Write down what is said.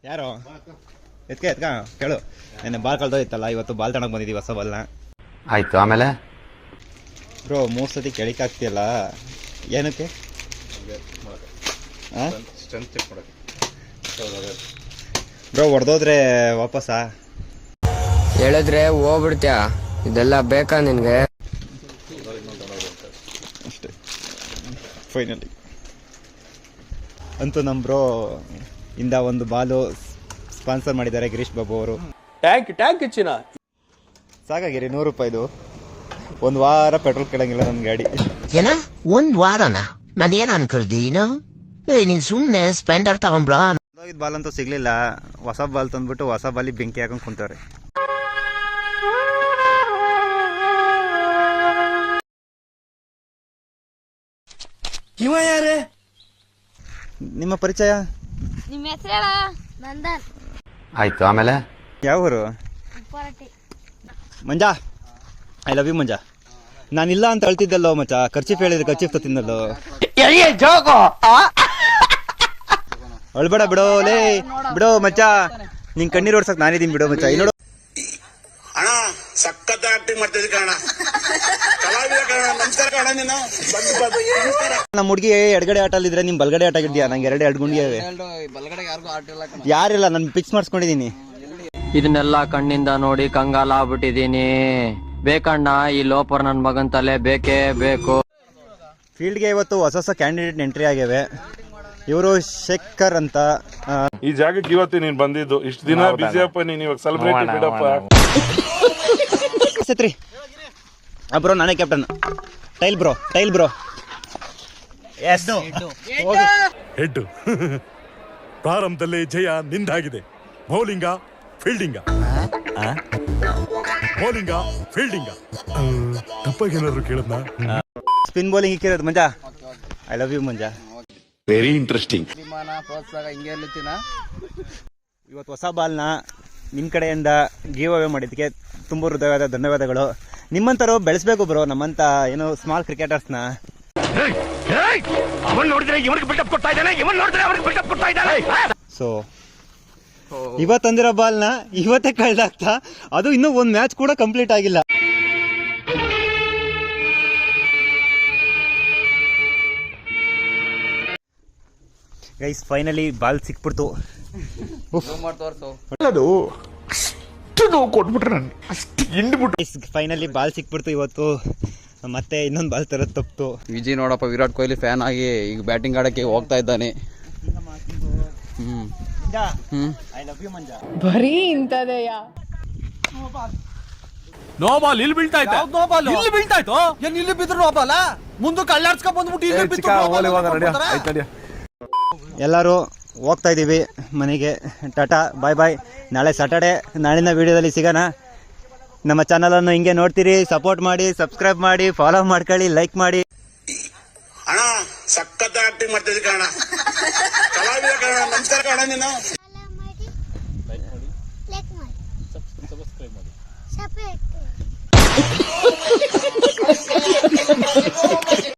ಯಾರು ಎತ್ಕ ಕೇಳು. ನೆನ್ನೆ ಬಾಲ್ ಕಳ್ದೋಯ್ತಲ್ಲ, ಇವತ್ತು ಬಾಲ್ ತಗೊಂಡು ಬಂದಿದ್ದೀವಿ ಹೊಸ ಬಾಲ್ನ. ಆಯ್ತು, ಆಮೇಲೆ ಬ್ರೋ 3 ಸತಿ ಕೆಳಿಕಾಗ್ತಿಯಲ್ಲ, ಏನಕ್ಕೆ? ಬ್ರೋ ಹೊಡೆದೋದ್ರೆ ವಾಪಸ್ಸಾ? ಹೇಳಿದ್ರೆ ಹೋಗ್ಬಿಡ್ತೀಯ, ಇದೆಲ್ಲ ಬೇಕಾ ನಿನ್ಗೆ? ಅಷ್ಟೇ ಫೈನಲಿ ಅಂತೂ ನಮ್ಮ ಬ್ರೋ ಇಂದ ಒಂದು ಬಾಲು ಸ್ಪಾನ್ಸರ್ ಮಾಡಿದ್ದಾರೆ ಗಿರೀಶ್ ಬಾಬು ಅವರು. ಟ್ಯಾಂಕ್ ಚಿನ್ನ ಸಾಕಾಗಿರಿ 100 ರೂಪಾಯಿದು. ಒಂದು ವಾರ ಪೆಟ್ರೋಲ್ ಕೇಳಂಗಿಲ್ಲ ನನ್ನ ಗಾಡಿ. ಏನ 1 ವಾರನ? ನಾನೇನ್ ಅನ್ಕೊಳ್ದೀನು? ನೀನ್ ಸುಮ್ನೆ ಸ್ಪೆಂಡರ್ ತಗೊಂಡ್ರ. ಬಾಲ್ ಅಂತೂ ಸಿಗ್ಲಿಲ್ಲ. ಹೊಸ ಬಾಲ್ ತಂದ್ಬಿಟ್ಟು ಹೊಸ ಬಾಲಿ ಬೆಂಕಿ ಹಾಕೊಂಡ್ ಕುಂತವ್ರೆ. ಇವ ಯಾರೇ? ನಿಮ್ಮ ಪರಿಚಯ? ನಿಮ್ಮ ಹೆಸರೇಳ? ನಂದನ್. ಆಯ್ತು, ಆಮೇಲೆ ಯಾವ ಊರು? Manja, I love you Manja. ನಾನಿಲ್ಲ ಅಂತ ಅಳ್ತಿದ್ದಲ್ಲೋ ಮಚ್ಚ, ಖರ್ಚೀಫ್ ಹೇಳಿದ್ರೆ ಖರ್ಚೀಫ್ ತಿನ್ನಲ್ಲೋ. ಅಳ್ಬೇಡ ಬಿಡೋ ಲೇ, ಬಿಡೋ ಮಚ್ಚ, ನಿನ್ ಕಣ್ಣೀರ್ ಓಡ್ಸಕ್ ನಾನಿದೀನಿ ಬಿಡೋ ಮಚ್ಚ. ನೋಡು ಅಣ್ಣ, ಸಖತ್ ಆಕ್ಟಿಂಗ್ ಮಾಡ್ತಿದ್ದೆ ಕಣ, ಕಲಾವಿದ ಕಣ, ನಮಸ್ಕಾರ ಕಣ. ನೀನು ನಮ್ಮ ಹುಡುಗಿ ಎಡಗಡೆ ಆಟ ಅಲ್ಲಿದ್ರೆ ನಿಮ್ ಬಲ್ಗಡೆ ಆಟ ಆಗಿದ್ಯಾ? ನಂಗೆ ಎರಡು ಗುಂಡಿಗೆ ಯಾರಿಲ್ಲ, ನಾನು ಫಿಕ್ಸ್ ಮಾಡಿಸ್ಕೊಂಡಿದೀನಿ. ಇದನ್ನೆಲ್ಲ ಕಣ್ಣಿಂದ ನೋಡಿ ಕಂಗಾಲ ಆಗ್ಬಿಟ್ಟಿದೀನಿ. ಬೇಕಣ್ಣ, ಈ ಲೋಪರ್ ನನ್ ಮಗನ್ ತಲೆ ಬೇಕೇ ಬೇಕು. ಫೀಲ್ಡ್ಗೆ ಇವತ್ತು ಹೊಸ ಕ್ಯಾಂಡಿಡೇಟ್ ಎಂಟ್ರಿ ಆಗ್ಯಾವೆ. ಇವರು ಶೇಖರ್ ಅಂತ. ಈ ಜಾಗಕ್ಕೆ ಇವತ್ತು ನೀನ್ ಬಂದಿದ್ದು, ಇಷ್ಟು ದಿನ ಬಿಸಿಯಪ್ಪ, ನೀನ್ ಇವಾಗ ಸೆಲೆಬ್ರೇಟ್ ಬಿಡಪ್ಪ. ಸತ್ರಿ ಬ್ರೋ, ನಾನೇ ಕ್ಯಾಪ್ಟನ್. Tail bro. ಹೆಡ್ ಪ್ರಾರಂಭದಲ್ಲೇ ಜಯ ನಿಂದಾಗಿದೆ. ಬೌಲಿಂಗ ಫೀಲ್ಡಿಂಗ ತಪ್ಪಾಗೇನಾದ್ರು ಕೇಳದ್ನ? ಸ್ಪಿನ್ ಬೌಲಿಂಗ್ ಇಕ್ಕಿರೋದು Manja. I love you Manja. Very interesting. ಇವತ್ತು ಹೊಸ ಬಾಲ್ನ ನಿಮ್ಮ ಕಡೆಯಿಂದ ಗಿವ್ ಅವೇ ಮಾಡಿದ್ದಕ್ಕೆ ತುಂಬ ಹೃದಯವಾದ ಧನ್ಯವಾದಗಳು. ನಿಮ್ಮಂತರು ಬೆಳೆಸ್ಬೇಕು ಬ್ರೋ, ನಮ್ಮಂತ ಏನು ಸ್ಮಾಲ್ ಕ್ರಿಕೆಟರ್ಸ್ನ. ಸೊ ಇವತ್ತಂದಿರೋ ಬಾಲ್ನ ಇವತ್ತೇ ಕಳ್ದಾಗ್ತಾ, ಅದು ಇನ್ನೂ ಒಂದು ಮ್ಯಾಚ್ ಕೂಡ ಕಂಪ್ಲೀಟ್ ಆಗಿಲ್ಲ. ಗೈಸ್ ಫೈನಲಿ ಬಾಲ್ ಸಿಕ್ಬಿಡ್ತು. ಫೈನಲಿ ಬಾಲ್ ಸಿಕ್ಬಿಡ್ತು ಇವತ್ತು. ಮತ್ತೆ ಇನ್ನೊಂದು ಬಾಲ್ ತರದ್ ತಪ್ಪಿತು. ವಿಜಯ್ ನೋಡಪ್ಪ, ವಿರಾಟ್ ಕೊಹ್ಲಿ ಫ್ಯಾನ್ ಆಗಿ ಈಗ ಬ್ಯಾಟಿಂಗ್ ಆಡಕ್ಕೆ ಹೋಗ್ತಾ ಇದ್ದಾನೆ. ಬರೀ ಇಂತದೆಯಾ? ನೋ ಬಾಲ್ ಇಲ್ಲಿ ಬೀಳ್ತಾ ಇತ್ತು. ಇಲ್ಲಿ ಬೀಳ್ತಾ ಇತ್ತು. ಏನ್ ಇಲ್ಲಿ ಬಿದ್ರು ನೋ ಬಾಲ್? ಮುಂದಕ್ಕೆ ಅಲ್ಲಾಡ್ಸ್ಕೊಂಡ್ ಬಂದ್ಬಿಟ್ಟು ಇಲ್ಲಿ ಬಿತ್ತು. ಎಲ್ಲರೂ ಹೋಗ್ತಾ ಇದ್ದೀವಿ ಮನೆಗೆ. ಟಾಟಾ ಬಾಯ್ ಬಾಯ್. ನಾಳೆ ಸ್ಯಾಟರ್ಡೆ. ನಾಳಿನ ವಿಡಿಯೋದಲ್ಲಿ ಸಿಗೋಣ. ನಮ್ಮ ಚಾನಲನ್ನು ಹಿಂಗೆ ನೋಡ್ತೀರಿ, ಸಪೋರ್ಟ್ ಮಾಡಿ, ಸಬ್ಸ್ಕ್ರೈಬ್ ಮಾಡಿ, ಫಾಲೋ ಮಾಡ್ಕೊಳ್ಳಿ, ಲೈಕ್ ಮಾಡಿ. ಅಣ್ಣ, ಸಖತ್ ಆಕ್ಟಿಂಗ್ ಮಾಡ್ತಿದ್ದೆ ಕಣ, ಕಲಾವಿದ ಕಣ, ನಮಸ್ಕಾರ ಕಣ. ನೀನು ಸಬ್ಸ್ಕ್ರೈಬ್ ಮಾಡಿ.